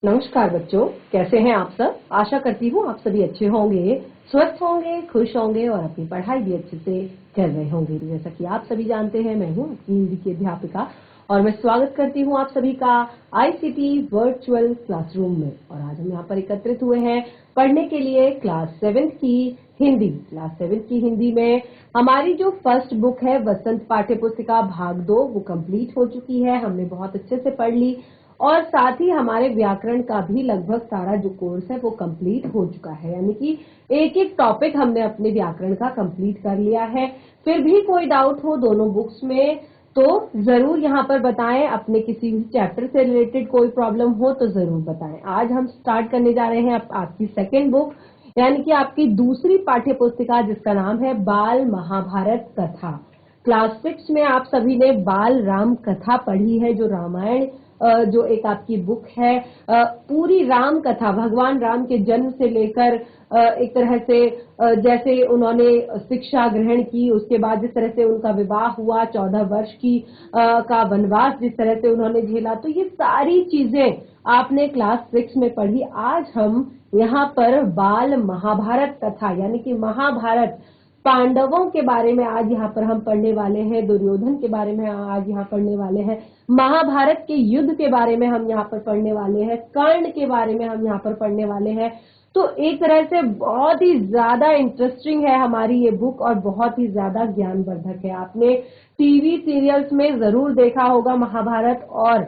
नमस्कार बच्चों, कैसे हैं आप सब। आशा करती हूँ आप सभी अच्छे होंगे, स्वस्थ होंगे, खुश होंगे और अपनी पढ़ाई भी अच्छे से कर रहे होंगे। जैसा कि आप सभी जानते हैं, मैं हूँ आपकी हिंदी की अध्यापिका और मैं स्वागत करती हूँ आप सभी का आईसीटी वर्चुअल क्लासरूम में। और आज हम यहाँ पर एकत्रित हुए हैं पढ़ने के लिए क्लास 7 की हिंदी। क्लास 7 की हिंदी में हमारी जो फर्स्ट बुक है वसंत पाठ्य पुस्तिका भाग 2 वो कंप्लीट हो चुकी है। हमने बहुत अच्छे से पढ़ ली और साथ ही हमारे व्याकरण का भी लगभग सारा जो कोर्स है वो कंप्लीट हो चुका है, यानी कि एक एक टॉपिक हमने अपने व्याकरण का कंप्लीट कर लिया है। फिर भी कोई डाउट हो दोनों बुक्स में तो जरूर यहाँ पर बताएं। अपने किसी भी चैप्टर से रिलेटेड कोई प्रॉब्लम हो तो जरूर बताएं। आज हम स्टार्ट करने जा रहे हैं आपकी सेकेंड बुक, यानी कि आपकी दूसरी पाठ्य पुस्तिका जिसका नाम है बाल महाभारत कथा। क्लास 6 में आप सभी ने बाल राम कथा पढ़ी है, जो रामायण जो एक आपकी बुक है। पूरी राम कथा भगवान राम के जन्म से लेकर एक तरह से जैसे उन्होंने शिक्षा ग्रहण की, उसके बाद जिस तरह से उनका विवाह हुआ, 14 वर्ष की का वनवास जिस तरह से उन्होंने झेला, तो ये सारी चीजें आपने क्लास 6 में पढ़ी। आज हम यहाँ पर बाल महाभारत कथा यानी कि महाभारत पांडवों के बारे में आज यहाँ पर हम पढ़ने वाले हैं, दुर्योधन के बारे में आज यहाँ पढ़ने वाले हैं, महाभारत के युद्ध के बारे में हम यहाँ पर पढ़ने वाले हैं, कर्ण के बारे में हम यहाँ पर पढ़ने वाले हैं। तो एक तरह से बहुत ही ज्यादा इंटरेस्टिंग है हमारी ये बुक और बहुत ही ज्यादा ज्ञानवर्धक है। आपने टीवी सीरियल्स में जरूर देखा होगा महाभारत और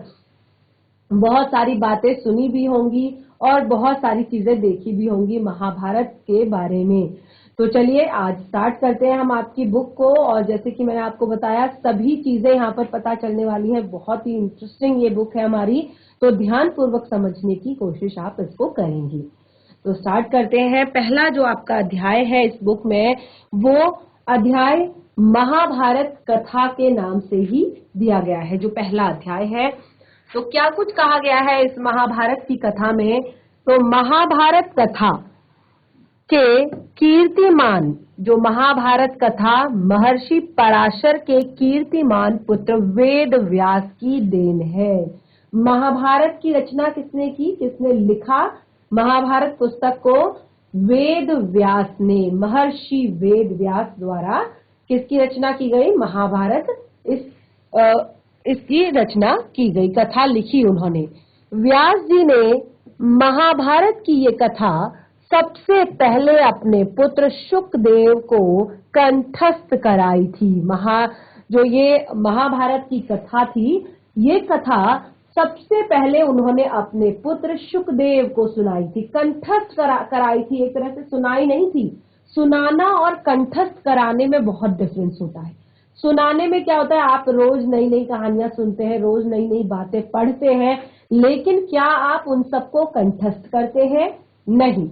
बहुत सारी बातें सुनी भी होंगी और बहुत सारी चीजें देखी भी होंगी महाभारत के बारे में। तो चलिए आज स्टार्ट करते हैं हम आपकी बुक को। और जैसे कि मैंने आपको बताया सभी चीजें यहाँ पर पता चलने वाली है। बहुत ही इंटरेस्टिंग ये बुक है हमारी, तो ध्यान पूर्वक समझने की कोशिश आप इसको करेंगी। तो स्टार्ट करते हैं। पहला जो आपका अध्याय है इस बुक में वो अध्याय महाभारत कथा के नाम से ही दिया गया है। जो पहला अध्याय है तो क्या कुछ कहा गया है इस महाभारत की कथा में, तो महाभारत कथा के कीर्तिमान, जो महाभारत कथा महर्षि पराशर के कीर्तिमान पुत्र वेद व्यास की देन है। महाभारत की रचना किसने की, किसने लिखा महाभारत पुस्तक को? वेद व्यास ने, महर्षि वेद व्यास द्वारा किसकी रचना की गई? महाभारत इसकी रचना की गई, कथा लिखी उन्होंने। व्यास जी ने महाभारत की ये कथा सबसे पहले अपने पुत्र शुकदेव को कंठस्थ कराई थी। जो ये महाभारत की कथा थी, ये कथा सबसे पहले उन्होंने अपने पुत्र शुकदेव को सुनाई थी। कंठस्थ कराई थी, एक तरह से सुनाई नहीं थी। सुनाना और कंठस्थ कराने में बहुत डिफरेंस होता है। सुनाने में क्या होता है, आप रोज नई नई कहानियां सुनते हैं, रोज नई नई बातें पढ़ते हैं, लेकिन क्या आप उन सबको कंठस्थ करते हैं? नहीं।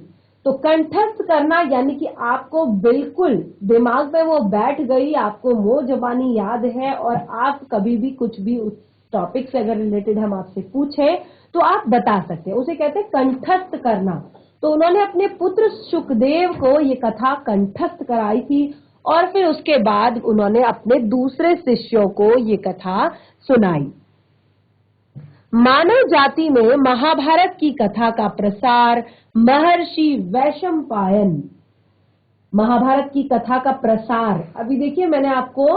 तो कंठस्थ करना यानी कि आपको बिल्कुल दिमाग में वो बैठ गई, आपको मुंह जबानी याद है और आप कभी भी कुछ भी उस टॉपिक से अगर रिलेटेड हम आपसे पूछें तो आप बता सकते हैं, उसे कहते हैं कंठस्थ करना। तो उन्होंने अपने पुत्र शुकदेव को ये कथा कंठस्थ कराई थी और फिर उसके बाद उन्होंने अपने दूसरे शिष्यों को ये कथा सुनाई। मानव जाति में महाभारत की कथा का प्रसार महर्षि वैशंपायन, महाभारत की कथा का प्रसार, अभी देखिए मैंने आपको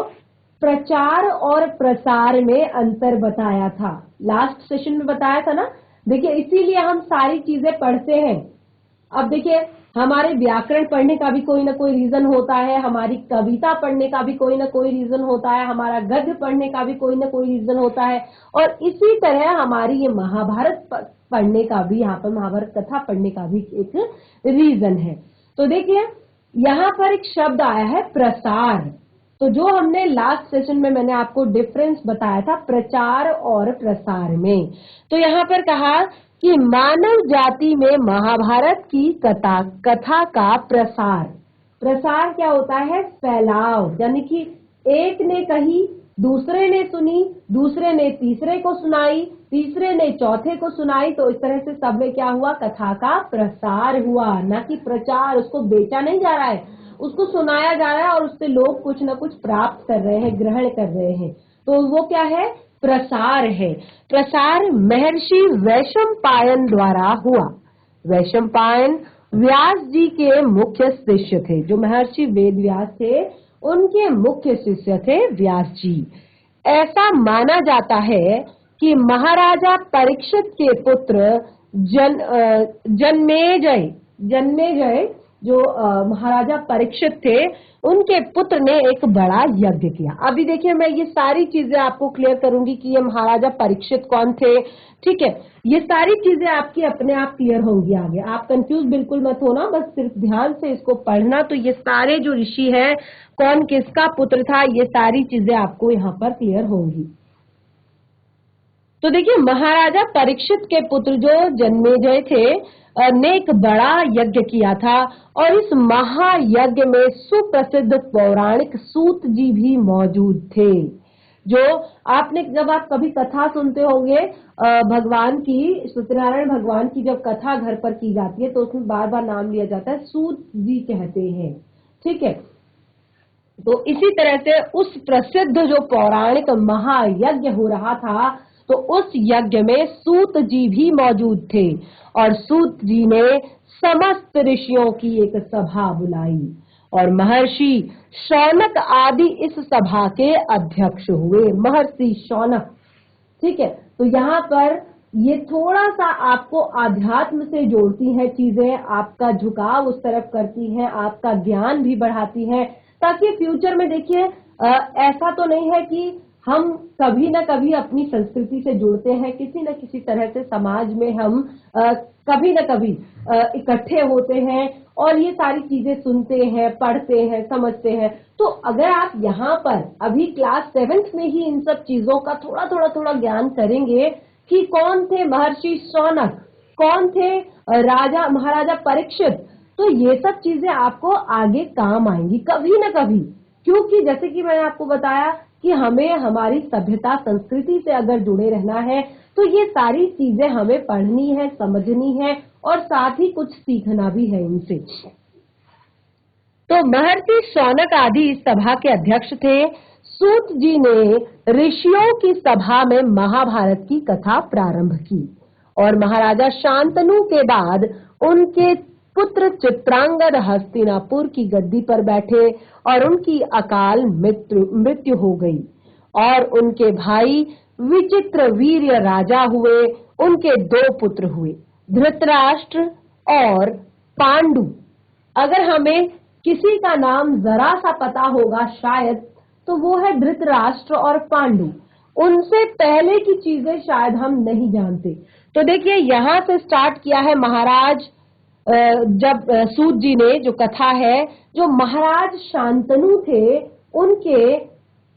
प्रचार और प्रसार में अंतर बताया था, लास्ट सेशन में बताया था ना। देखिए इसीलिए हम सारी चीजें पढ़ते हैं। अब देखिए हमारे व्याकरण पढ़ने का भी कोई ना कोई रीजन होता है, हमारी कविता पढ़ने का भी कोई ना कोई रीजन होता है, हमारा गद्य पढ़ने का भी कोई ना कोई रीजन होता है, और इसी तरह हमारी ये महाभारत पढ़ने का भी, यहाँ पर महाभारत कथा पढ़ने का भी एक रीजन है। तो देखिए यहाँ पर एक शब्द आया है प्रसार। तो जो हमने लास्ट सेशन में मैंने आपको डिफरेंस बताया था प्रचार और प्रसार में, तो यहाँ पर कहा कि मानव जाति में महाभारत की कथा का प्रसार। प्रसार क्या होता है? फैलाव, यानी कि एक ने कही, दूसरे ने सुनी, दूसरे ने तीसरे को सुनाई, तीसरे ने चौथे को सुनाई, तो इस तरह से सब में क्या हुआ? कथा का प्रसार हुआ, ना कि प्रचार। उसको बेचा नहीं जा रहा है, उसको सुनाया जा रहा है और उससे लोग कुछ ना कुछ प्राप्त कर रहे हैं, ग्रहण कर रहे हैं। तो वो क्या है? प्रसार है। प्रसार महर्षि वैशंपायन द्वारा हुआ। वैशंपायन व्यास जी के मुख्य शिष्य थे। जो महर्षि वेद व्यास थे उनके मुख्य शिष्य थे व्यास जी। ऐसा माना जाता है कि महाराजा परीक्षित के पुत्र जन्मेजय जो महाराजा परीक्षित थे उनके पुत्र ने एक बड़ा यज्ञ किया। अभी देखिए मैं ये सारी चीजें आपको क्लियर करूंगी कि ये महाराजा परीक्षित कौन थे। ठीक है, ये सारी चीजें आपकी अपने आप क्लियर होंगी आगे। आप कंफ्यूज बिल्कुल मत होना, बस सिर्फ ध्यान से इसको पढ़ना। तो ये सारे जो ऋषि हैं कौन किसका पुत्र था ये सारी चीजें आपको यहाँ पर क्लियर होंगी। तो देखिए महाराजा परीक्षित के पुत्र जो जन्मेजय थे ने एक बड़ा यज्ञ किया था और इस महायज्ञ में सुप्रसिद्ध पौराणिक सूत जी भी मौजूद थे। जो आपने जब आप कभी कथा सुनते होंगे भगवान की, सत्यनारायण भगवान की जब कथा घर पर की जाती है तो उसमें बार बार नाम लिया जाता है, सूत जी कहते हैं। ठीक है, तो इसी तरह से उस प्रसिद्ध जो पौराणिक महायज्ञ हो रहा था तो उस यज्ञ में सूत जी भी मौजूद थे और सूत जी ने समस्त ऋषियों की एक सभा बुलाई और महर्षि शौनक आदि इस सभा के अध्यक्ष हुए। महर्षि शौनक। ठीक है, तो यहाँ पर ये थोड़ा सा आपको आध्यात्म से जोड़ती है चीजें, आपका झुकाव उस तरफ करती है, आपका ज्ञान भी बढ़ाती है, ताकि फ्यूचर में देखिए ऐसा तो नहीं है कि हम कभी ना कभी अपनी संस्कृति से जुड़ते हैं, किसी न किसी तरह से समाज में हम कभी ना कभी इकट्ठे होते हैं और ये सारी चीजें सुनते हैं, पढ़ते हैं, समझते हैं। तो अगर आप यहाँ पर अभी क्लास 7th में ही इन सब चीजों का थोड़ा ज्ञान करेंगे कि कौन थे महर्षि शौनक, कौन थे राजा महाराजा परीक्षित, तो ये सब चीजें आपको आगे काम आएंगी कभी ना कभी। क्योंकि जैसे कि मैंने आपको बताया कि हमें हमारी सभ्यता संस्कृति से अगर जुड़े रहना है तो ये सारी चीजें हमें पढ़नी है, समझनी है और साथ ही कुछ सीखना भी है इनसे। तो महर्षि शौनक आदि इस सभा के अध्यक्ष थे। सूत जी ने ऋषियों की सभा में महाभारत की कथा प्रारंभ की और महाराजा शांतनु के बाद उनके पुत्र चित्रांगद हस्तिनापुर की गद्दी पर बैठे और उनकी अकाल मृत्यु हो गई और उनके भाई विचित्रवीर्य राजा हुए। उनके 2 पुत्र हुए, धृतराष्ट्र और पांडु। अगर हमें किसी का नाम जरा सा पता होगा शायद तो वो है धृतराष्ट्र और पांडु। उनसे पहले की चीजें शायद हम नहीं जानते। तो देखिए यहाँ से स्टार्ट किया है महाराज जब सूत जी ने जो कथा है, जो महाराज शांतनु थे उनके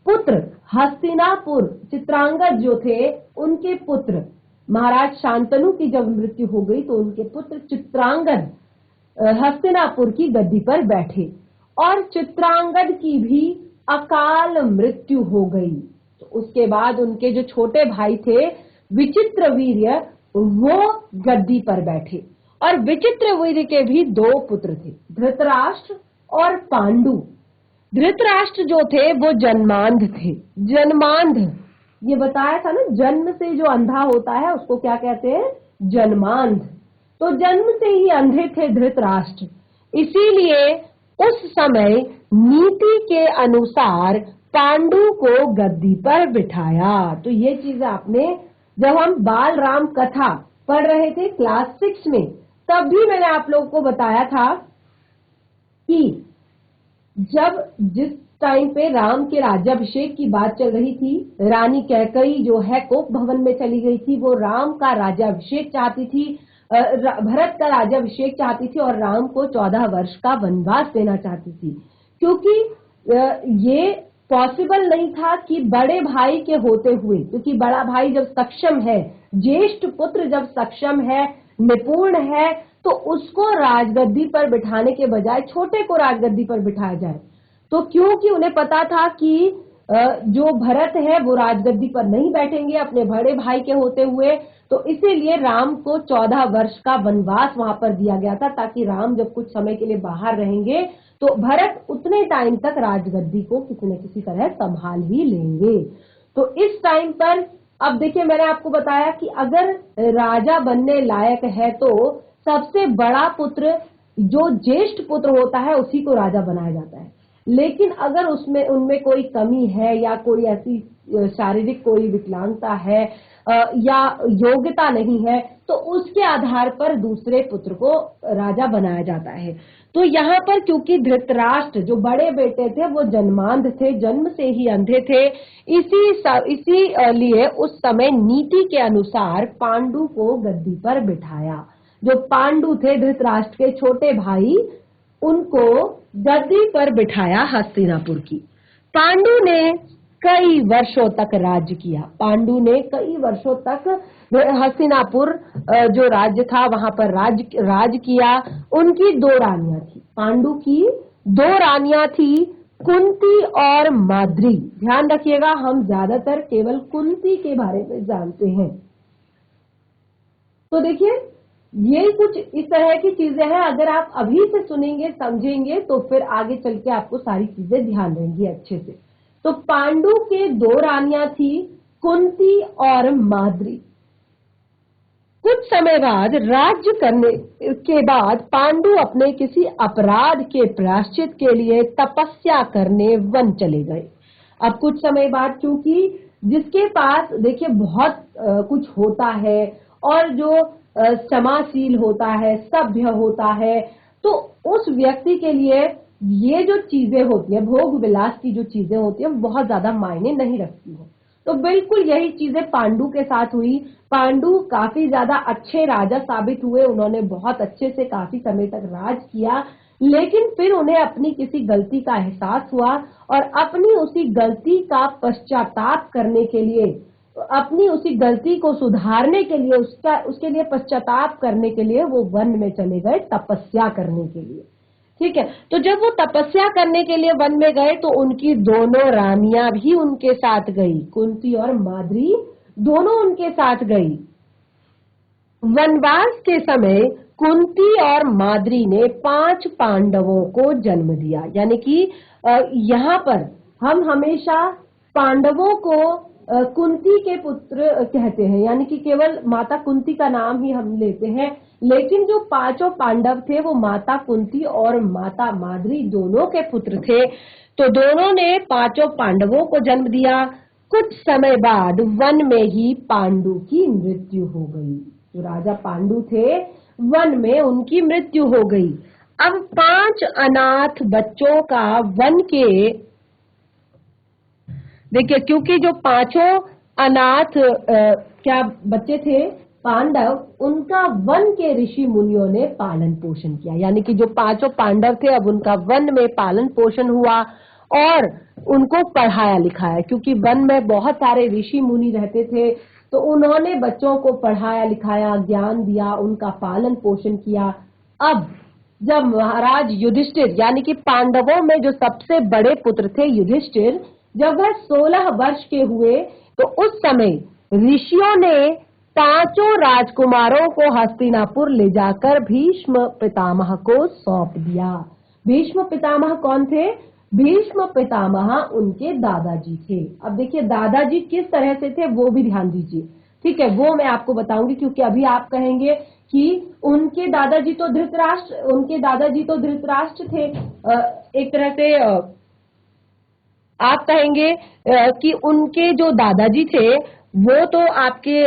पुत्र हस्तिनापुर चित्रांगद जो थे उनके पुत्र, महाराज शांतनु की जब मृत्यु हो गई तो उनके पुत्र चित्रांगद हस्तिनापुर की गद्दी पर बैठे और चित्रांगद की भी अकाल मृत्यु हो गई। तो उसके बाद उनके जो छोटे भाई थे विचित्रवीर्य वो गद्दी पर बैठे और विचित्रवीर्य के भी 2 पुत्र थे, धृतराष्ट्र और पांडु। धृतराष्ट्र जो थे वो जन्मांध थे। जन्मांध ये बताया था ना, जन्म से जो अंधा होता है उसको क्या कहते हैं, जन्मांध। तो जन्म से ही अंधे थे धृतराष्ट्र, इसीलिए उस समय नीति के अनुसार पांडु को गद्दी पर बिठाया। तो ये चीज आपने जब हम बाल राम कथा पढ़ रहे थे क्लास 6 में तब भी मैंने आप लोगों को बताया था कि जब जिस टाइम पे राम के राज्याभिषेक की बात चल रही थी, रानी कैकेयी जो है कोप भवन में चली गई थी, वो राम का राज्याभिषेक चाहती थी, भरत का राज्याभिषेक चाहती थी और राम को 14 वर्ष का वनवास देना चाहती थी। क्योंकि ये पॉसिबल नहीं था कि बड़े भाई के होते हुए, क्योंकि बड़ा भाई जब सक्षम है, ज्येष्ठ पुत्र जब सक्षम है, निपुण है, तो उसको राजगद्दी पर बिठाने के बजाय छोटे को राजगद्दी पर बिठाया जाए। तो क्योंकि उन्हें पता था कि जो भरत है वो राजगद्दी पर नहीं बैठेंगे अपने बड़े भाई के होते हुए, तो इसीलिए राम को 14 वर्ष का वनवास वहां पर दिया गया था, ताकि राम जब कुछ समय के लिए बाहर रहेंगे तो भरत उतने टाइम तक राजगद्दी को किसी न किसी तरह संभाल ही लेंगे। तो इस टाइम पर अब देखिए, मैंने आपको बताया कि अगर राजा बनने लायक है तो सबसे बड़ा पुत्र, जो ज्येष्ठ पुत्र होता है, उसी को राजा बनाया जाता है। लेकिन अगर उसमें उनमें कोई कमी है या कोई ऐसी शारीरिक कोई विकलांगता है या योग्यता नहीं है, तो उसके आधार पर दूसरे पुत्र को राजा बनाया जाता है। तो यहाँ पर क्योंकि धृतराष्ट्र जो बड़े बेटे थे वो जन्मांध थे, जन्म से ही अंधे थे, इसी लिए उस समय नीति के अनुसार पांडु को गद्दी पर बिठाया। जो पांडु थे, धृतराष्ट्र के छोटे भाई, उनको गद्दी पर बिठाया हस्तिनापुर की। पांडु ने कई वर्षों तक राज्य किया। पांडु ने कई वर्षों तक हस्तिनापुर जो राज्य था वहां पर राज किया। उनकी 2 रानियां थी। पांडु की 2 रानियां थी, कुंती और माद्री। ध्यान रखिएगा, हम ज्यादातर केवल कुंती के बारे में जानते हैं। तो देखिए, ये कुछ इस तरह की चीजें हैं। अगर आप अभी से सुनेंगे, समझेंगे, तो फिर आगे चल के आपको सारी चीजें ध्यान रहेंगी अच्छे से। तो पांडु के 2 रानियां थी, कुंती और माद्री। कुछ समय बाद, राज्य करने के बाद, पांडु अपने किसी अपराध के प्रायश्चित के लिए तपस्या करने वन चले गए। अब कुछ समय बाद, क्योंकि जिसके पास देखिए बहुत कुछ होता है और जो क्षमाशील होता है, सभ्य होता है, तो उस व्यक्ति के लिए ये जो चीजें होती है, भोग विलास की जो चीजें होती है, बहुत ज्यादा मायने नहीं रखती है। तो बिल्कुल यही चीजें पांडु के साथ हुई। पांडु काफी ज्यादा अच्छे राजा साबित हुए, उन्होंने बहुत अच्छे से काफी समय तक राज किया, लेकिन फिर उन्हें अपनी किसी गलती का एहसास हुआ और अपनी उसी गलती का पश्चाताप करने के लिए, अपनी उसी गलती को सुधारने के लिए, उसके लिए पश्चाताप करने के लिए वो वन में चले गए तपस्या करने के लिए। ठीक है, तो जब वो तपस्या करने के लिए वन में गए तो उनकी दोनों रानियां भी उनके साथ गई। कुंती और माद्री दोनों उनके साथ गई। वनवास के समय कुंती और माद्री ने 5 पांडवों को जन्म दिया। यानी कि यहाँ पर हम हमेशा पांडवों को कुंती के पुत्र कहते हैं, यानी कि केवल माता कुंती का नाम ही हम लेते हैं, लेकिन जो 5 पांडव थे वो माता कुंती और माता माद्री दोनों के पुत्र थे। तो दोनों ने 5 पांडवों को जन्म दिया। कुछ समय बाद वन में ही पांडु की मृत्यु हो गई। जो राजा पांडु थे, वन में उनकी मृत्यु हो गई। अब 5 अनाथ बच्चों का वन के, देखिए, क्योंकि जो 5 अनाथ क्या बच्चे थे पांडव, उनका वन के ऋषि मुनियों ने पालन पोषण किया। यानी कि जो 5 पांडव थे, अब उनका वन में पालन पोषण हुआ और उनको पढ़ाया लिखाया, क्योंकि वन में बहुत सारे ऋषि मुनि रहते थे, तो उन्होंने बच्चों को पढ़ाया लिखाया, ज्ञान दिया, उनका पालन पोषण किया। अब जब महाराज युधिष्ठिर, यानी कि पांडवों में जो सबसे बड़े पुत्र थे युधिष्ठिर, जब वह 16 वर्ष के हुए, तो उस समय ऋषियों ने 5 राजकुमारों को हस्तिनापुर ले जाकर भीष्म पितामह को सौंप दिया। भीष्म पितामह कौन थे? भीष्म पितामह उनके दादाजी थे। अब देखिए, दादाजी किस तरह से थे वो भी ध्यान दीजिए। ठीक है, वो मैं आपको बताऊंगी, क्योंकि अभी आप कहेंगे कि उनके दादाजी तो धृतराष्ट्र थे। एक तरह से आप कहेंगे कि उनके जो दादाजी थे वो तो आपके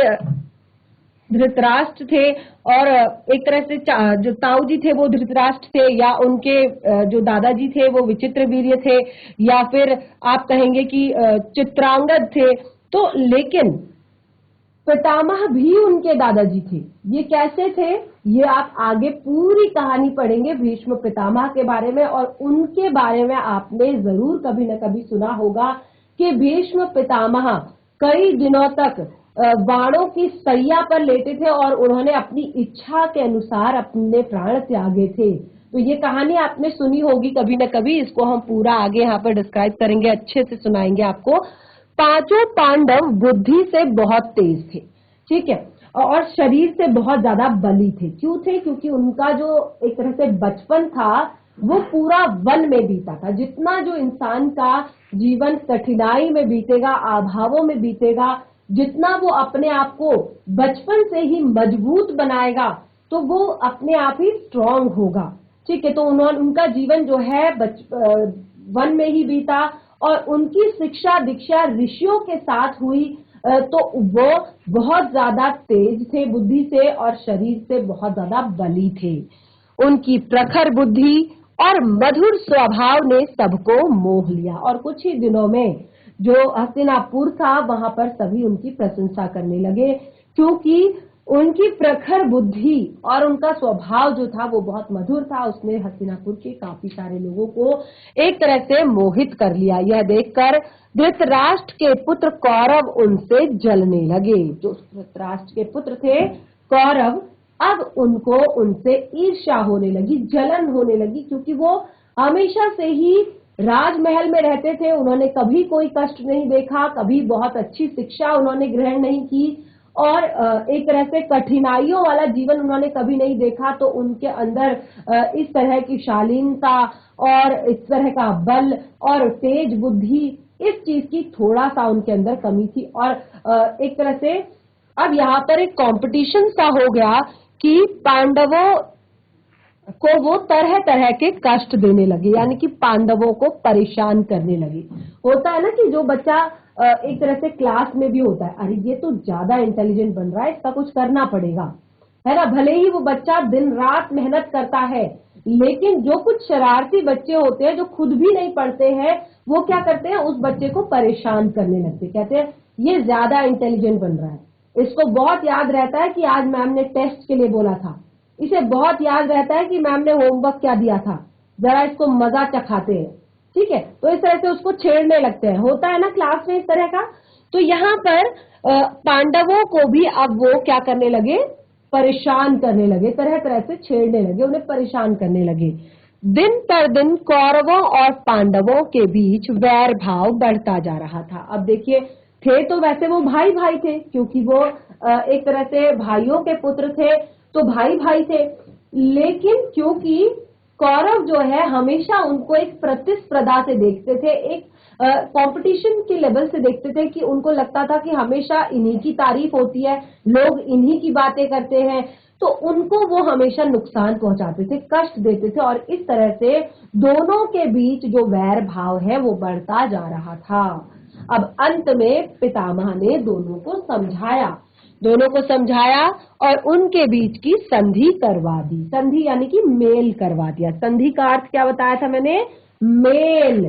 धृतराष्ट्र थे, और एक तरह से जो ताऊ जी थे वो धृतराष्ट्र थे, या उनके जो दादाजी थे वो विचित्रवीर्य थे, या फिर आप कहेंगे कि चित्रांगद थे। तो लेकिन पितामह भी उनके दादाजी थे। ये कैसे थे, ये आप आगे पूरी कहानी पढ़ेंगे भीष्म पितामह के बारे में, और उनके बारे में आपने जरूर कभी न कभी सुना होगा कि भीष्म पितामह कई दिनों तक बाणों की सैया पर लेटे थे और उन्होंने अपनी इच्छा के अनुसार अपने प्राण त्यागे थे। तो ये कहानी आपने सुनी होगी कभी न कभी। इसको हम पूरा आगे यहाँ पर डिस्क्राइब करेंगे, अच्छे से सुनाएंगे आपको। 5 पांडव बुद्धि से बहुत तेज थे, ठीक है, और शरीर से बहुत ज्यादा बली थे। क्यों थे? क्योंकि उनका जो एक तरह से बचपन था वो पूरा वन में बीता था। जितना जो इंसान का जीवन कठिनाई में बीतेगा, अभावों में बीतेगा, जितना वो अपने आप को बचपन से ही मजबूत बनाएगा, तो वो अपने आप ही स्ट्रांग होगा। ठीक है, तो उनका जीवन जो है वन में ही बीता और उनकी शिक्षा दीक्षा ऋषियों के साथ हुई। तो वो बहुत ज्यादा तेज थे बुद्धि से और शरीर से बहुत ज्यादा बली थे। उनकी प्रखर बुद्धि और मधुर स्वभाव ने सबको मोह लिया और कुछ ही दिनों में जो हस्तिनापुर था वहां पर सभी उनकी प्रशंसा करने लगे, क्योंकि उनकी प्रखर बुद्धि और उनका स्वभाव जो था वो बहुत मधुर था। उसने हस्तिनापुर के काफी सारे लोगों को एक तरह से मोहित कर लिया। यह देखकर धृतराष्ट्र के पुत्र कौरव उनसे जलने लगे। जो धृतराष्ट्र के पुत्र थे कौरव, अब उनको उनसे ईर्ष्या होने लगी, जलन होने लगी, क्योंकि वो हमेशा से ही राजमहल में रहते थे। उन्होंने कभी कोई कष्ट नहीं देखा, कभी बहुत अच्छी शिक्षा उन्होंने ग्रहण नहीं की और एक तरह से कठिनाइयों वाला जीवन उन्होंने कभी नहीं देखा। तो उनके अंदर इस तरह की शालीनता और इस तरह का बल और तेज बुद्धि, इस चीज की थोड़ा सा उनके अंदर कमी थी। और एक तरह से अब यहाँ पर एक कंपटीशन सा हो गया कि पांडवों को वो तरह तरह के कष्ट देने लगे, यानी कि पांडवों को परेशान करने लगे। होता है ना कि जो बच्चा एक तरह से क्लास में भी होता है, अरे ये तो ज्यादा इंटेलिजेंट बन रहा है, इसका कुछ करना पड़ेगा, है ना। भले ही वो बच्चा दिन रात मेहनत करता है, लेकिन जो कुछ शरारती बच्चे होते हैं जो खुद भी नहीं पढ़ते हैं, वो क्या करते हैं, उस बच्चे को परेशान करने लगते, कहते हैं ये ज्यादा इंटेलिजेंट बन रहा है, इसको बहुत याद रहता है कि आज मैम ने टेस्ट के लिए बोला था, इसे बहुत याद रहता है कि मैम ने होमवर्क क्या दिया था, जरा इसको मजा चखाते हैं। ठीक है, तो इस तरह से उसको छेड़ने लगते हैं। होता है ना क्लास में इस तरह का। तो यहाँ पर पांडवों को भी अब वो क्या करने लगे, परेशान करने लगे, तरह तरह से छेड़ने लगे, उन्हें परेशान करने लगे। दिन पर दिन कौरवों और पांडवों के बीच वैर भाव बढ़ता जा रहा था। अब देखिए, थे तो वैसे वो भाई भाई थे, क्योंकि वो एक तरह से भाइयों के पुत्र थे, तो भाई भाई थे, लेकिन क्योंकि कौरव जो है हमेशा उनको एक प्रतिस्पर्धा से देखते थे, एक कंपटीशन के लेवल से देखते थे, कि उनको लगता था कि हमेशा इन्हीं की तारीफ होती है, लोग इन्हीं की बातें करते हैं, तो उनको वो हमेशा नुकसान पहुंचाते थे, कष्ट देते थे, और इस तरह से दोनों के बीच जो वैर भाव है वो बढ़ता जा रहा था। अब अंत में पितामह ने दोनों को समझाया और उनके बीच की संधि करवा दी। संधि यानी कि मेल करवा दिया। संधि का अर्थ क्या बताया था मैंने, मेल।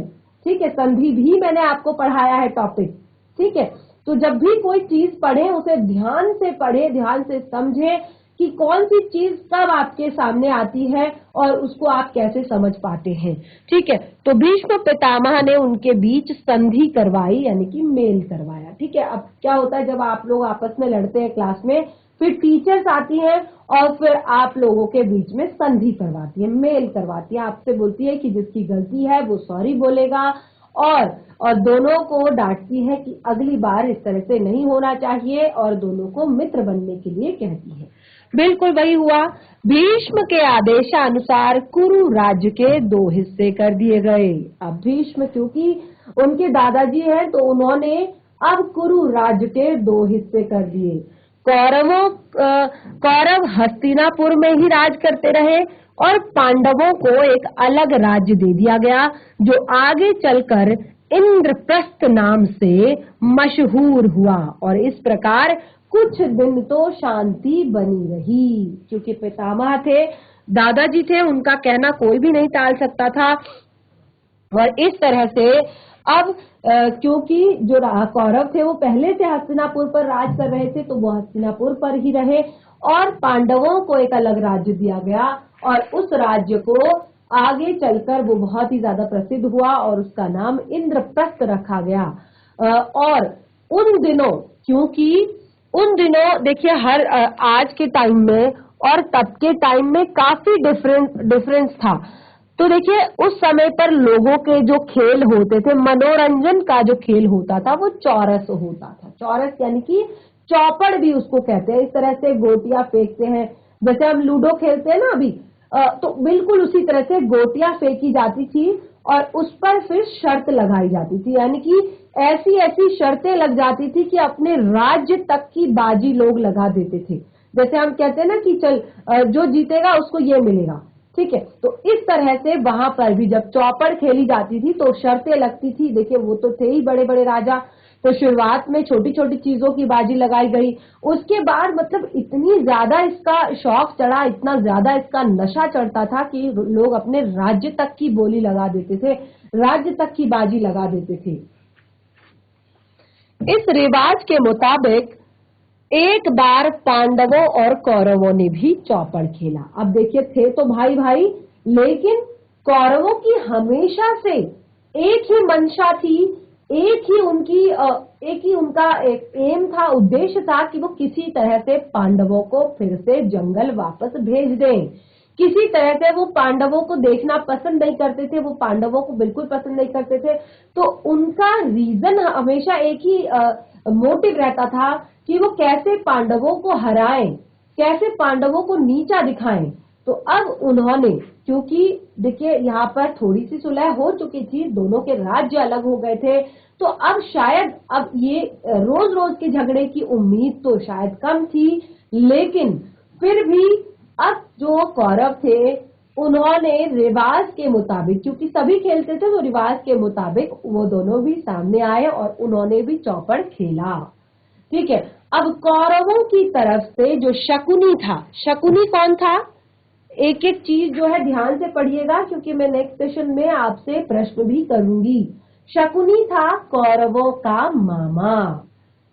ठीक है, संधि भी मैंने आपको पढ़ाया है टॉपिक। ठीक है, तो जब भी कोई चीज पढ़े उसे ध्यान से पढ़े, ध्यान से समझे कि कौन सी चीज कब आपके सामने आती है और उसको आप कैसे समझ पाते हैं। ठीक है, तो भीष्म पितामह ने उनके बीच संधि करवाई, यानी कि मेल करवाया। ठीक है, अब क्या होता है, जब आप लोग आपस में लड़ते हैं क्लास में, फिर टीचर्स आती है और फिर आप लोगों के बीच में संधि करवाती है, मेल करवाती है, आपसे बोलती है कि जिसकी गलती है वो सॉरी बोलेगा, और दोनों को डांटती है कि अगली बार इस तरह से नहीं होना चाहिए, और दोनों को मित्र बनने के लिए कहती है। बिल्कुल वही हुआ। भीष्म के आदेशानुसार कुरु राज्य के 2 हिस्से कर दिए गए। अब भीष्म क्योंकि उनके दादाजी हैं, तो उन्होंने अब कुरु राज्य के 2 हिस्से कर दिए। कौरव हस्तिनापुर में ही राज करते रहे और पांडवों को एक अलग राज्य दे दिया गया, जो आगे चलकर इंद्रप्रस्थ नाम से मशहूर हुआ। और इस प्रकार कुछ दिन तो शांति बनी रही, क्योंकि पितामह थे, दादाजी थे, उनका कहना कोई भी नहीं टाल सकता था। और इस तरह से अब क्योंकि जो कौरव थे वो पहले से हस्तिनापुर पर राज कर रहे थे, तो वो हस्तिनापुर पर ही रहे, और पांडवों को एक अलग राज्य दिया गया, और उस राज्य को आगे चलकर वो बहुत ही ज्यादा प्रसिद्ध हुआ और उसका नाम इंद्रप्रस्थ रखा गया। और उन दिनों, क्योंकि उन दिनों देखिए हर आज के टाइम में और तब के टाइम में काफी डिफरेंस था। तो देखिए उस समय पर लोगों के जो खेल होते थे, मनोरंजन का जो खेल होता था वो चौरस होता था। चौरस यानी कि चौपड़ भी उसको कहते हैं। इस तरह से गोटियां फेंकते हैं, जैसे हम लूडो खेलते हैं ना, अभी तो बिल्कुल उसी तरह से गोटियां फेंकी जाती थी और उस पर फिर शर्त लगाई जाती थी, यानी कि ऐसी ऐसी शर्तें लग जाती थी कि अपने राज्य तक की बाजी लोग लगा देते थे। जैसे हम कहते हैं ना कि चल जो जीतेगा उसको ये मिलेगा, ठीक है। तो इस तरह से वहां पर भी जब चौपड़ खेली जाती थी तो शर्तें लगती थी। देखिए वो तो थे ही बड़े बड़े राजा, तो शुरुआत में छोटी छोटी चीजों की बाजी लगाई गई, उसके बाद मतलब इतनी ज्यादा इसका शौक चढ़ा, इतना ज्यादा इसका नशा चढ़ता था कि लोग अपने राज्य तक की बोली लगा देते थे, राज्य तक की बाजी लगा देते थे। इस रिवाज के मुताबिक एक बार पांडवों और कौरवों ने भी चौपड़ खेला। अब देखिए थे तो भाई भाई, लेकिन कौरवों की हमेशा से एक ही मंशा थी, एक ही उनका एक एम था, उद्देश्य था कि वो किसी तरह से पांडवों को फिर से जंगल वापस भेज दें। किसी तरह से वो पांडवों को देखना पसंद नहीं करते थे, वो पांडवों को बिल्कुल पसंद नहीं करते थे। तो उनका रीजन हमेशा एक ही मोटिव रहता था कि वो कैसे पांडवों को हराएं, कैसे पांडवों को नीचा दिखाएं। तो अब उन्होंने, क्योंकि देखिए यहाँ पर थोड़ी सी सुलह हो चुकी थी, दोनों के राज्य अलग हो गए थे, तो अब शायद अब ये रोज रोज के झगड़े की उम्मीद तो शायद कम थी, लेकिन फिर भी अब जो कौरव थे उन्होंने रिवाज के मुताबिक, क्योंकि सभी खेलते थे तो रिवाज के मुताबिक वो दोनों भी सामने आए और उन्होंने भी चौपड़ खेला, ठीक है। अब कौरवों की तरफ से जो शकुनी था, शकुनी कौन था, एक एक चीज जो है ध्यान से पढ़िएगा क्योंकि मैं नेक्स्ट सेशन में आपसे प्रश्न भी करूंगी। शकुनी था कौरवों का मामा।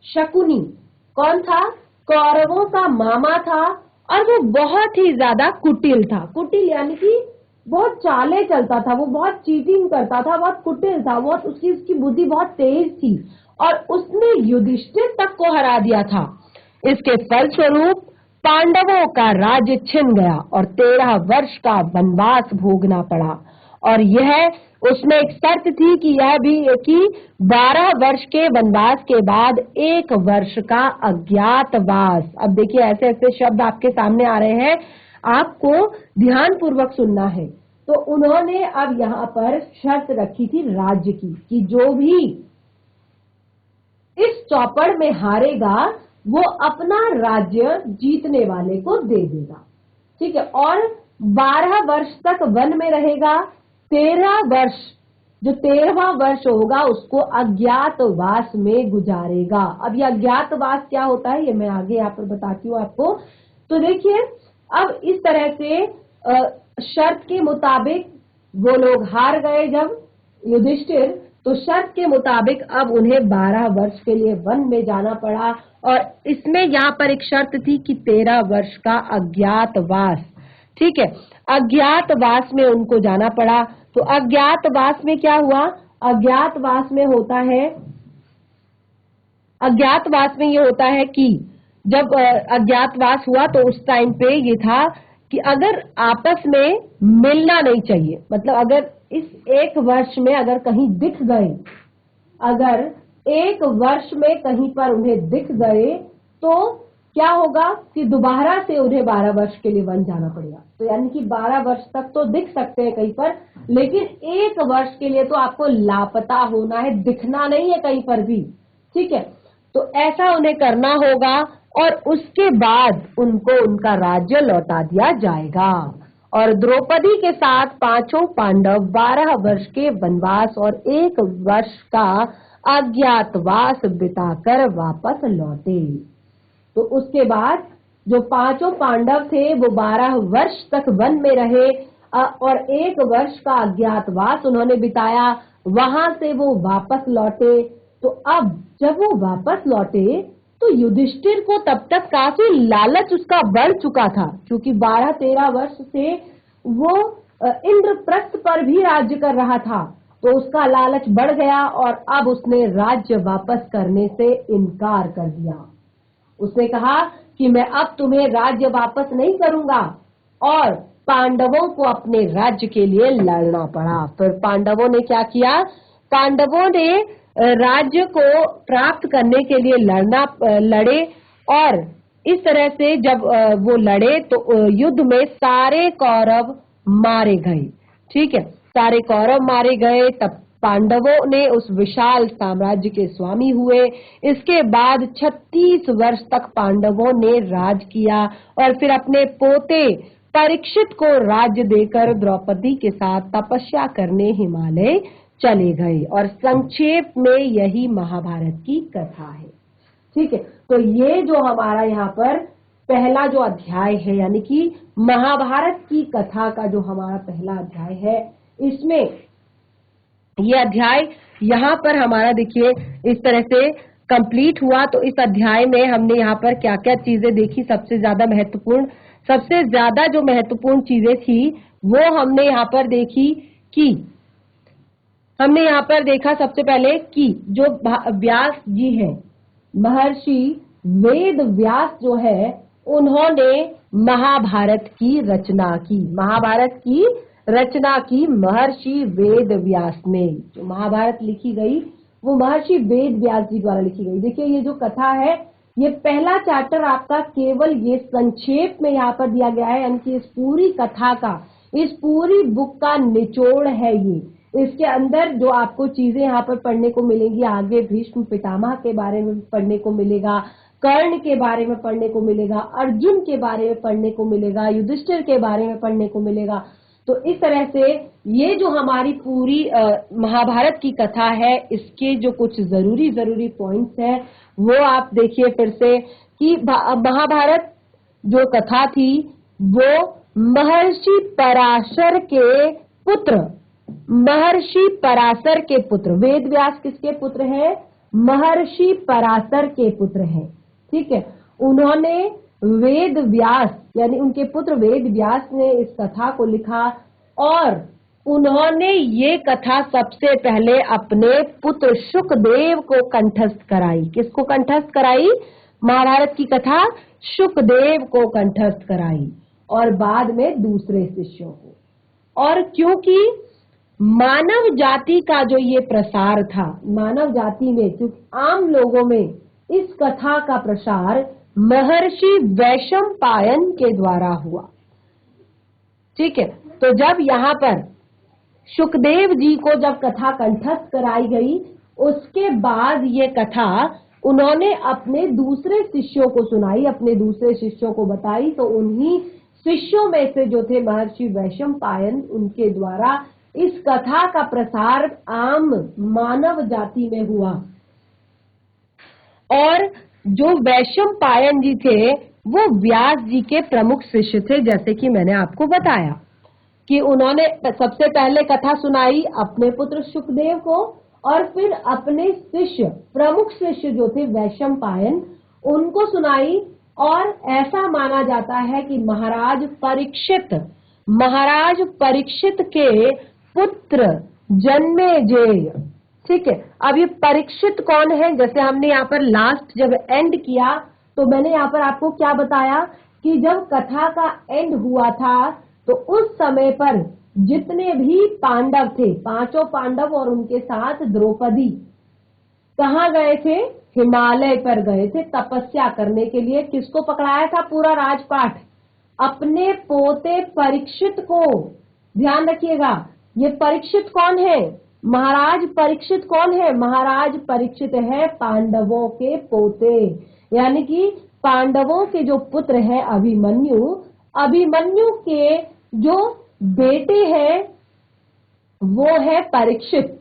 शकुनी कौन था, कौरवों का मामा था, और वो बहुत ही ज्यादा कुटिल था। कुटिल यानी कि बहुत चाले चलता था, वो बहुत चीटिंग करता था, बहुत कुटिल था, बहुत उसकी बुद्धि बहुत तेज थी और उसने युधिष्ठिर तक को हरा दिया था। इसके फलस्वरूप पांडवों का राज्य छिन गया और 13 वर्ष का वनवास भोगना पड़ा। और यह उसमें एक शर्त थी कि यह भी कि 12 वर्ष के वनवास के बाद 1 वर्ष का अज्ञातवास। अब देखिए ऐसे ऐसे शब्द आपके सामने आ रहे हैं, आपको ध्यान पूर्वक सुनना है। तो उन्होंने अब यहाँ पर शर्त रखी थी राज्य की कि जो भी इस चौपड़ में हारेगा वो अपना राज्य जीतने वाले को दे देगा, ठीक है। और 12 वर्ष तक वन में रहेगा, 13 वर्ष, जो 13वां वर्ष होगा उसको अज्ञातवास में गुजारेगा। अब ये अज्ञातवास क्या होता है ये मैं आगे यहाँ पर बताती हूँ आपको। तो देखिए अब इस तरह से शर्त के मुताबिक वो लोग हार गए जब युधिष्ठिर, तो शर्त के मुताबिक अब उन्हें 12 वर्ष के लिए वन में जाना पड़ा। और इसमें यहाँ पर एक शर्त थी कि 13 वर्ष का अज्ञातवास, ठीक है, अज्ञातवास में उनको जाना पड़ा। तो अज्ञातवास में क्या हुआ, अज्ञातवास में होता है, अज्ञातवास में ये होता है कि जब अज्ञातवास हुआ तो उस टाइम पे ये था कि अगर आपस में मिलना नहीं चाहिए, मतलब अगर इस 1 वर्ष में अगर कहीं दिख गए, अगर 1 वर्ष में कहीं पर उन्हें दिख गए तो क्या होगा कि दोबारा से उन्हें 12 वर्ष के लिए वन जाना पड़ेगा। तो यानी कि 12 वर्ष तक तो दिख सकते हैं कहीं पर, लेकिन 1 वर्ष के लिए तो आपको लापता होना है, दिखना नहीं है कहीं पर भी, ठीक है। तो ऐसा उन्हें करना होगा और उसके बाद उनको उनका राज्य लौटा दिया जाएगा। और द्रौपदी के साथ 5 पांडव 12 वर्ष के वनवास और 1 वर्ष का अज्ञातवास बिताकर वापस लौटे। तो उसके बाद जो 5 पांडव थे वो 12 वर्ष तक वन में रहे और 1 वर्ष का अज्ञातवास उन्होंने बिताया, वहां से वो वापस लौटे। तो अब जब वो वापस लौटे तो युधिष्ठिर को तब तक काफी लालच उसका बढ़ चुका था, क्योंकि 12-13 वर्ष से वो इंद्रप्रस्थ पर भी राज्य कर रहा था, तो उसका लालच बढ़ गया और अब उसने राज्य वापस करने से इनकार कर दिया। उसने कहा कि मैं अब तुम्हें राज्य वापस नहीं करूंगा, और पांडवों को अपने राज्य के लिए लड़ना पड़ा। फिर पांडवों ने क्या किया, पांडवों ने राज्य को प्राप्त करने के लिए लड़े और इस तरह से जब वो लड़े तो युद्ध में सारे कौरव मारे गए। ठीक है, सारे कौरव मारे गए। तब पांडवों ने उस विशाल साम्राज्य के स्वामी हुए। इसके बाद 36 वर्ष तक पांडवों ने राज किया और फिर अपने पोते परीक्षित को राज्य देकर द्रौपदी के साथ तपस्या करने हिमालय चले गए। और संक्षेप में यही महाभारत की कथा है। ठीक है, तो ये जो हमारा यहाँ पर पहला जो अध्याय है, यानी कि महाभारत की कथा का जो हमारा पहला अध्याय है, इसमें ये अध्याय यहाँ पर हमारा देखिए इस तरह से कंप्लीट हुआ। तो इस अध्याय में हमने यहाँ पर क्या क्या चीजें देखी, सबसे ज्यादा जो महत्वपूर्ण चीजें थी वो हमने यहाँ पर देखी कि हमने यहाँ पर देखा सबसे पहले कि जो व्यास जी हैं, महर्षि वेद व्यास जो है, उन्होंने महाभारत की रचना की। महाभारत की रचना की महर्षि वेद व्यास ने। जो महाभारत लिखी गई वो महर्षि वेद व्यास जी द्वारा लिखी गई। देखिए ये जो कथा है, ये पहला चैप्टर आपका केवल ये संक्षेप में यहाँ पर दिया गया है, यानी कि इस पूरी कथा का, इस पूरी बुक का निचोड़ है ये। इसके अंदर जो आपको चीजें यहाँ पर पढ़ने को मिलेंगी, आगे भीष्म पितामह के बारे में पढ़ने को मिलेगा, कर्ण के बारे में पढ़ने को मिलेगा, अर्जुन के बारे में पढ़ने को मिलेगा, युधिष्ठिर के बारे में पढ़ने को मिलेगा। तो इस तरह से ये जो हमारी पूरी महाभारत की कथा है, इसके जो कुछ जरूरी पॉइंट्स है वो आप देखिए फिर से कि महाभारत जो कथा थी वो महर्षि पराशर के पुत्र, महर्षि पराशर के पुत्र, वेद व्यास किसके पुत्र हैं? महर्षि पराशर के पुत्र हैं। ठीक है, उन्होंने वेद व्यास यानी उनके पुत्र वेद व्यास ने इस कथा को लिखा और उन्होंने ये कथा सबसे पहले अपने पुत्र शुकदेव को कंठस्थ कराई। किसको कंठस्थ कराई? महाभारत की कथा शुकदेव को कंठस्थ कराई और बाद में दूसरे शिष्यों को। और क्योंकि मानव जाति का जो ये प्रसार था, मानव जाति में, क्योंकि आम लोगों में इस कथा का प्रसार महर्षि वैशंपायन के द्वारा हुआ। ठीक है, तो जब यहाँ पर शुकदेव जी को जब कथा कंठस्थ कराई गई, उसके बाद ये कथा उन्होंने अपने दूसरे शिष्यों को सुनाई, अपने दूसरे शिष्यों को बताई। तो उन्हीं शिष्यों में से जो थे महर्षि वैशंपायन, उनके द्वारा इस कथा का प्रसार आम मानव जाति में हुआ। और जो वैशंपायन जी थे वो व्यास जी के प्रमुख शिष्य थे, जैसे कि मैंने आपको बताया कि उन्होंने सबसे पहले कथा सुनाई अपने पुत्र शुकदेव को और फिर अपने शिष्य, प्रमुख शिष्य जो थे वैशंपायन, उनको सुनाई। और ऐसा माना जाता है कि महाराज परीक्षित के पुत्र जन्मेजय। ठीक है, अब ये परीक्षित कौन है? जैसे हमने यहाँ पर लास्ट जब एंड किया तो मैंने यहाँ पर आपको क्या बताया कि जब कथा का एंड हुआ था तो उस समय पर जितने भी पांडव थे, पांचों पांडव और उनके साथ द्रौपदी, कहाँ गए थे? हिमालय पर गए थे तपस्या करने के लिए। किसको पकड़ाया था पूरा राजपाट? अपने पोते परीक्षित को। ध्यान रखिएगा, ये परीक्षित कौन है? महाराज परीक्षित कौन है? महाराज परीक्षित है पांडवों के पोते, यानी कि पांडवों के जो पुत्र है अभिमन्यु, अभिमन्यु के जो बेटे हैं वो है परीक्षित।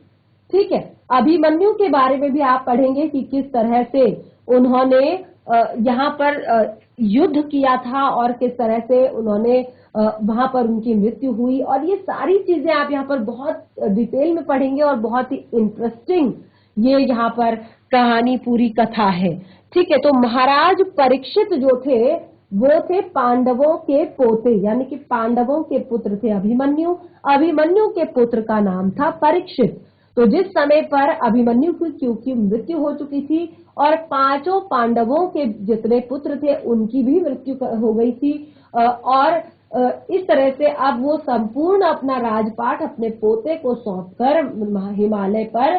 ठीक है, अभिमन्यु के बारे में भी आप पढ़ेंगे कि किस तरह से उन्होंने यहाँ पर युद्ध किया था और किस तरह से उन्होंने वहां पर उनकी मृत्यु हुई। और ये सारी चीजें आप यहाँ पर बहुत डिटेल में पढ़ेंगे और बहुत ही इंटरेस्टिंग ये यहाँ पर कहानी पूरी कथा है। ठीक है, तो महाराज परीक्षित जो थे वो थे पांडवों के पोते, यानी कि पांडवों के पुत्र थे अभिमन्यु। अभिमन्यु के पुत्र का नाम था परीक्षित। तो जिस समय पर अभिमन्यु की क्योंकि मृत्यु हो चुकी थी और पांचों पांडवों के जितने पुत्र थे उनकी भी मृत्यु हो गई थी, और इस तरह से अब वो संपूर्ण अपना राजपाट अपने पोते को सौंपकर हिमालय पर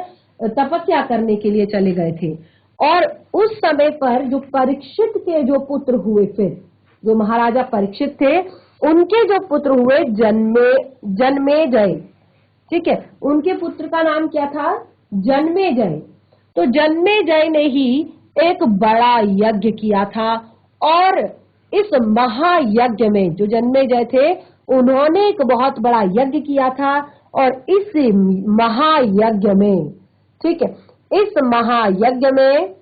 तपस्या करने के लिए चले गए थे। और उस समय पर जो परीक्षित के जो पुत्र हुए, फिर जो महाराजा परीक्षित थे उनके जो पुत्र हुए जन्मेजय, ठीक है, उनके पुत्र का नाम क्या था? जन्मेजय। तो जन्मेजय ने ही एक बड़ा यज्ञ किया था और इस महायज्ञ में जो जन्मेजय थे उन्होंने एक बहुत बड़ा यज्ञ किया था और इस महायज्ञ में, ठीक है, इस महायज्ञ में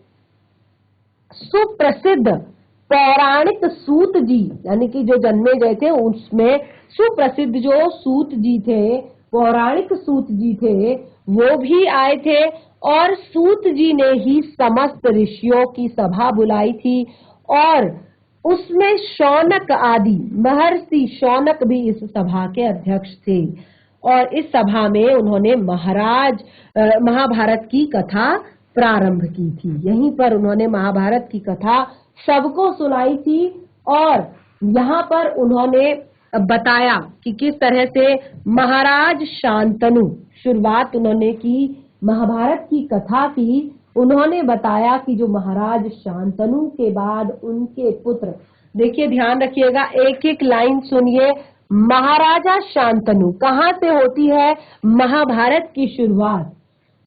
सुप्रसिद्ध पौराणिक सूत जी, यानी कि जो जन्मेजय थे उसमें सुप्रसिद्ध जो सूत जी थे, पौराणिक सूत जी थे, वो भी आए थे और सूत जी ने ही समस्त ऋषियों की सभा बुलाई थी और उसमें शौनक आदि, महर्षि शौनक भी इस सभा के अध्यक्ष थे और इस सभा में उन्होंने महाभारत की कथा प्रारंभ की थी। यहीं पर उन्होंने महाभारत की कथा सबको सुनाई थी और यहाँ पर उन्होंने बताया कि किस तरह से महाराज शांतनु, शुरुआत उन्होंने की महाभारत की कथा की, उन्होंने बताया कि जो महाराज शांतनु के बाद उनके पुत्र, देखिए ध्यान रखिएगा, एक एक लाइन सुनिए। महाराजा शांतनु, कहाँ से होती है महाभारत की शुरुआत?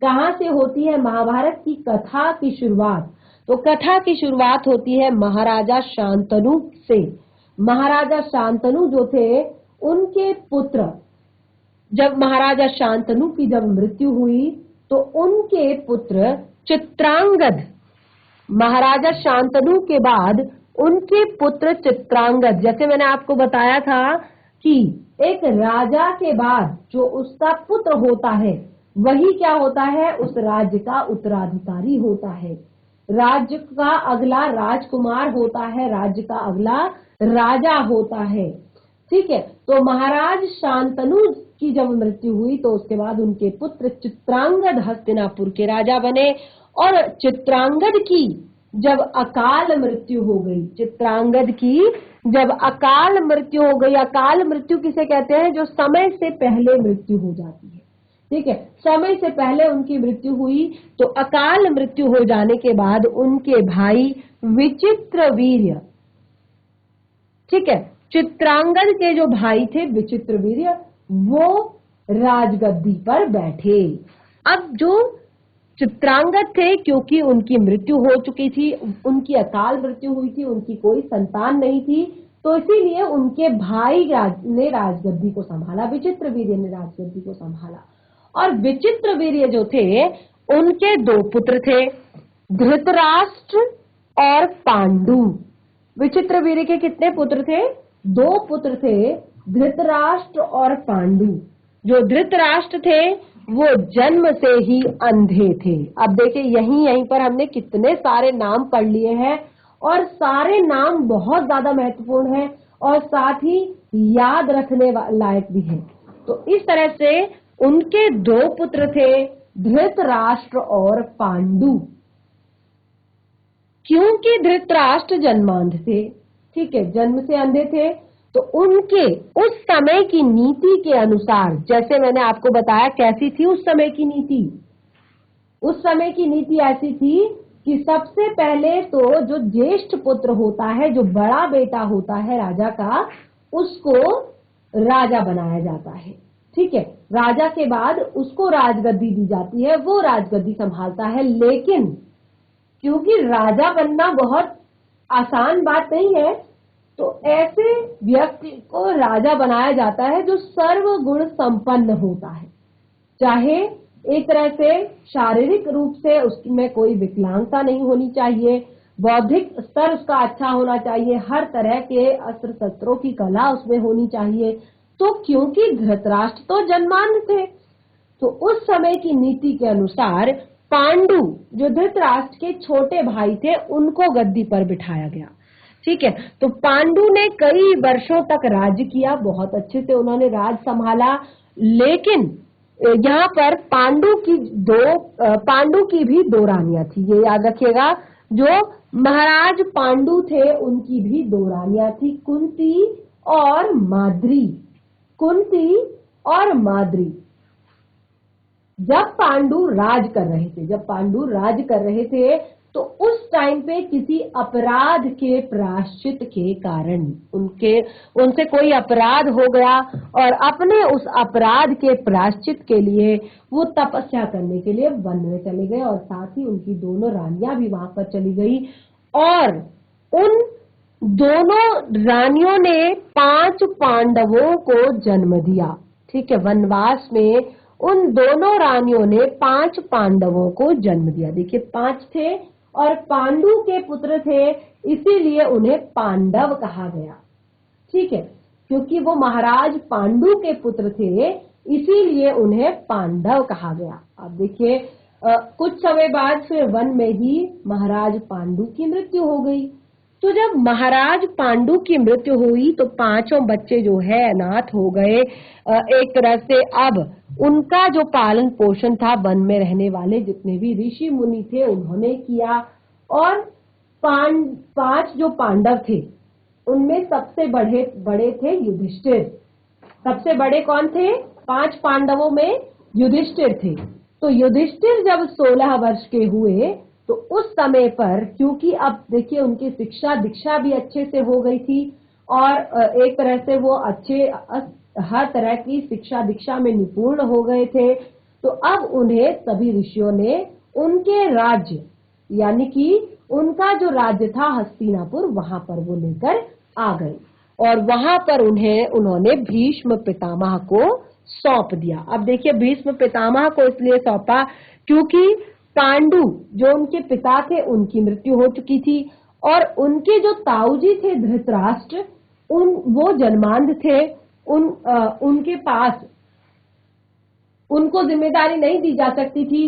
कहाँ से होती है महाभारत की कथा की शुरुआत? तो कथा की शुरुआत होती है महाराजा शांतनु से। महाराजा शांतनु जो थे उनके पुत्र, जब महाराजा शांतनु की जब मृत्यु हुई तो उनके पुत्र चित्रांगद, महाराजा शांतनु के बाद उनके पुत्र चित्रांगद, जैसे मैंने आपको बताया था कि एक राजा के बाद जो उसका पुत्र होता है वही क्या होता है, उस राज्य का उत्तराधिकारी होता है। राज्य का अगला राजकुमार होता है, राज्य का अगला राजा होता है, ठीक है। तो महाराज शांतनु की जब मृत्यु हुई तो उसके बाद उनके पुत्र चित्रांगद हस्तिनापुर के राजा बने और चित्रांगद की जब अकाल मृत्यु हो गई, चित्रांगद की जब अकाल मृत्यु हो गई, अकाल मृत्यु किसे कहते हैं? जो समय से पहले मृत्यु हो जाती है, ठीक है, समय से पहले उनकी मृत्यु हुई। तो अकाल मृत्यु हो जाने के बाद उनके भाई विचित्रवीर्य, ठीक है, चित्रांगद के जो भाई थे विचित्रवीर्य, वो राजगद्दी पर बैठे। अब जो चित्रांगद थे, क्योंकि उनकी मृत्यु हो चुकी थी, उनकी अकाल मृत्यु हुई थी, उनकी कोई संतान नहीं थी, तो इसीलिए उनके भाई ने राजगद्दी को संभाला, विचित्रवीर्य ने राजगद्दी को संभाला। और विचित्रवीर्य जो थे उनके दो पुत्र थे, धृतराष्ट्र और पांडु। विचित्रवीर्य के कितने पुत्र थे? दो पुत्र थे, धृतराष्ट्र और पांडु। जो धृतराष्ट्र थे वो जन्म से ही अंधे थे। अब देखिए यहीं पर हमने कितने सारे नाम पढ़ लिए हैं और सारे नाम बहुत ज्यादा महत्वपूर्ण हैं और साथ ही याद रखने लायक भी हैं। तो इस तरह से उनके दो पुत्र थे, धृतराष्ट्र और पांडु। क्योंकि धृतराष्ट्र जन्मांध थे, ठीक है, जन्म से अंधे थे, तो उनके उस समय की नीति के अनुसार, जैसे मैंने आपको बताया कैसी थी उस समय की नीति, उस समय की नीति ऐसी थी कि सबसे पहले तो जो ज्येष्ठ पुत्र होता है, जो बड़ा बेटा होता है राजा का, उसको राजा बनाया जाता है, ठीक है। राजा के बाद उसको राजगद्दी दी जाती है, वो राजगद्दी संभालता है। लेकिन क्योंकि राजा बनना बहुत आसान बात नहीं है, तो ऐसे व्यक्ति को राजा बनाया जाता है जो सर्वगुण संपन्न होता है, चाहे एक तरह से शारीरिक रूप से उसमें कोई विकलांगता नहीं होनी चाहिए, बौद्धिक स्तर उसका अच्छा होना चाहिए, हर तरह के अस्त्र शस्त्रों की कला उसमें होनी चाहिए। तो क्योंकि धृतराष्ट्र तो जन्मांध थे, तो उस समय की नीति के अनुसार पांडु जो धृतराष्ट्र के छोटे भाई थे उनको गद्दी पर बिठाया गया, ठीक है। तो पांडु ने कई वर्षों तक राज्य किया, बहुत अच्छे से उन्होंने राज संभाला। लेकिन यहाँ पर पांडु की भी दो रानियां थी, ये याद रखिएगा। जो महाराज पांडु थे उनकी भी दो रानियां थी, कुंती और माद्री। कुंती और माद्री जब पांडु राज कर रहे थे तो उस टाइम पे किसी अपराध के प्रायश्चित के कारण उनसे कोई अपराध हो गया और अपने उस अपराध के प्रायश्चित के लिए वो तपस्या करने के लिए वन में चले गए और साथ ही उनकी दोनों रानियां भी वहां पर चली गई और उन दोनों रानियों ने 5 पांडवों को जन्म दिया। ठीक है, वनवास में उन दोनों रानियों ने 5 पांडवों को जन्म दिया। देखिए 5 थे और पांडु के पुत्र थे, इसीलिए उन्हें पांडव कहा गया। ठीक है, क्योंकि वो महाराज पांडु के पुत्र थे इसीलिए उन्हें पांडव कहा गया। अब देखिए कुछ समय बाद फिर वन में ही महाराज पांडु की मृत्यु हो गई। तो जब महाराज पांडु की मृत्यु हुई तो 5 बच्चे जो है अनाथ हो गए। एक तरह से अब उनका जो पालन पोषण था वन में रहने वाले जितने भी ऋषि मुनि थे उन्होंने किया और 5 जो पांडव थे उनमें सबसे बड़े थे युधिष्ठिर। सबसे बड़े कौन थे? 5 पांडवों में युधिष्ठिर थे। तो युधिष्ठिर जब 16 वर्ष के हुए तो उस समय पर, क्योंकि अब देखिए उनकी शिक्षा दीक्षा भी अच्छे से हो गई थी और एक तरह से वो अच्छे हर तरह की शिक्षा दीक्षा में निपुण हो गए थे, तो अब उन्हें सभी ऋषियों ने उनके राज्य यानी कि उनका जो राज्य था हस्तिनापुर वहां पर वो लेकर आ गए और वहां पर उन्होंने भीष्म पितामह को सौंप दिया। अब देखिए भीष्म पितामह को इसलिए सौंपा क्योंकि पांडु जो उनके पिता थे उनकी मृत्यु हो चुकी थी और उनके जो ताऊजी थे धृतराष्ट्र वो जन्मांध थे। उनके पास उनको जिम्मेदारी नहीं दी जा सकती थी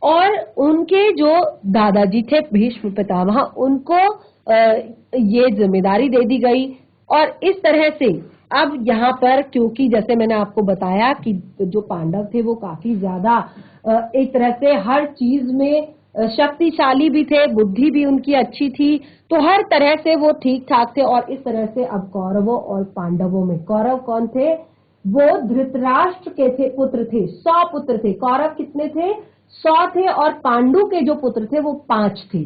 और उनके जो दादाजी थे भीष्म पितामह उनको ये जिम्मेदारी दे दी गई और इस तरह से अब यहाँ पर क्योंकि जैसे मैंने आपको बताया कि जो पांडव थे वो काफी ज्यादा एक तरह से हर चीज में शक्तिशाली भी थे, बुद्धि भी उनकी अच्छी थी, तो हर तरह से वो ठीक ठाक थे और इस तरह से अब कौरवों और पांडवों में कौरव कौन थे? वो धृतराष्ट्र के थे पुत्र थे, 100 पुत्र थे। कौरव कितने थे? 100 थे और पांडु के जो पुत्र थे वो 5 थे।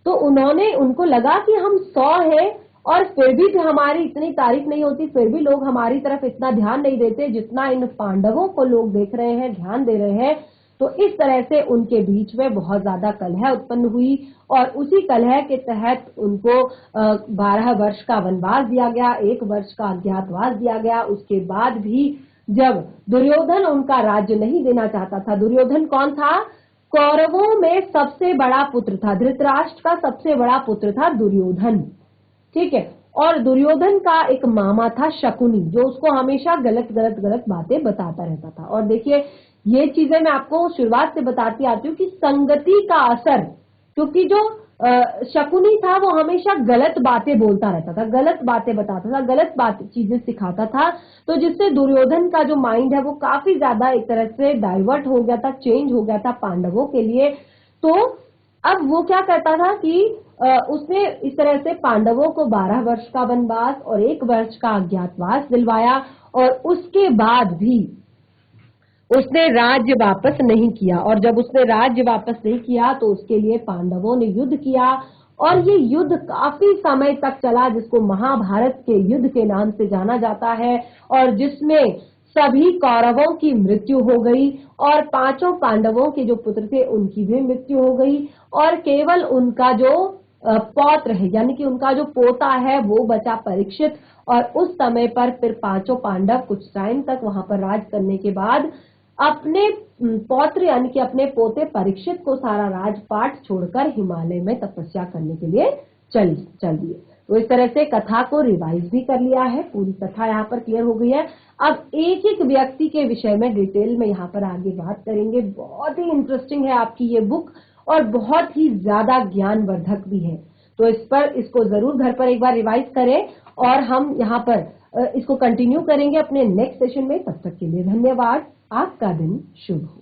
तो उनको लगा कि हम 100 हैं और फिर भी हमारी इतनी तारीफ नहीं होती, फिर भी लोग हमारी तरफ इतना ध्यान नहीं देते जितना इन पांडवों को लोग देख रहे हैं, ध्यान दे रहे हैं। तो इस तरह से उनके बीच में बहुत ज्यादा कलह उत्पन्न हुई और उसी कलह के तहत उनको 12 वर्ष का वनवास दिया गया, 1 वर्ष का अज्ञातवास दिया गया। उसके बाद भी जब दुर्योधन उनका राज्य नहीं देना चाहता था, दुर्योधन कौन था? कौरवों में सबसे बड़ा पुत्र था, धृतराष्ट्र का सबसे बड़ा पुत्र था दुर्योधन। ठीक है, और दुर्योधन का एक मामा था शकुनी जो उसको हमेशा गलत बातें बताता रहता था। और देखिए ये चीजें मैं आपको शुरुआत से बताती आती हूँ कि संगति का असर, क्योंकि जो शकुनी था वो हमेशा गलत बातें बोलता रहता था, गलत बातें बताता था, गलत चीजें सिखाता था, तो जिससे दुर्योधन का जो माइंड है वो काफी ज्यादा एक तरह से डाइवर्ट हो गया था, चेंज हो गया था पांडवों के लिए। तो अब वो क्या करता था कि उसने इस तरह से पांडवों को 12 वर्ष का वनवास और 1 वर्ष का अज्ञातवास दिलवाया और उसके बाद भी उसने राज्य वापस नहीं किया। और जब उसने राज्य वापस नहीं किया तो उसके लिए पांडवों ने युद्ध किया और ये युद्ध काफी समय तक चला, जिसको महाभारत के युद्ध के नाम से जाना जाता है और जिसमें सभी कौरवों की मृत्यु हो गई और 5 पांडवों के जो पुत्र थे उनकी भी मृत्यु हो गई और केवल उनका जो पौत्र है यानी कि उनका जो पोता है वो बचा परीक्षित। और उस समय पर फिर 5 पांडव कुछ टाइम तक वहां पर राज करने के बाद अपने पौत्र यानी कि अपने पोते परीक्षित को सारा राजपाट छोड़कर हिमालय में तपस्या करने के लिए चल दिए। तो इस तरह से कथा को रिवाइज भी कर लिया है, पूरी कथा यहाँ पर क्लियर हो गई है। अब एक एक व्यक्ति के विषय में डिटेल में यहाँ पर आगे बात करेंगे। बहुत ही इंटरेस्टिंग है आपकी ये बुक और बहुत ही ज्यादा ज्ञानवर्धक भी है, तो इसको जरूर घर पर एक बार रिवाइज करें और हम यहाँ पर इसको कंटिन्यू करेंगे अपने नेक्स्ट सेशन में। तब तक के लिए धन्यवाद। आपका दिन शुभ हो।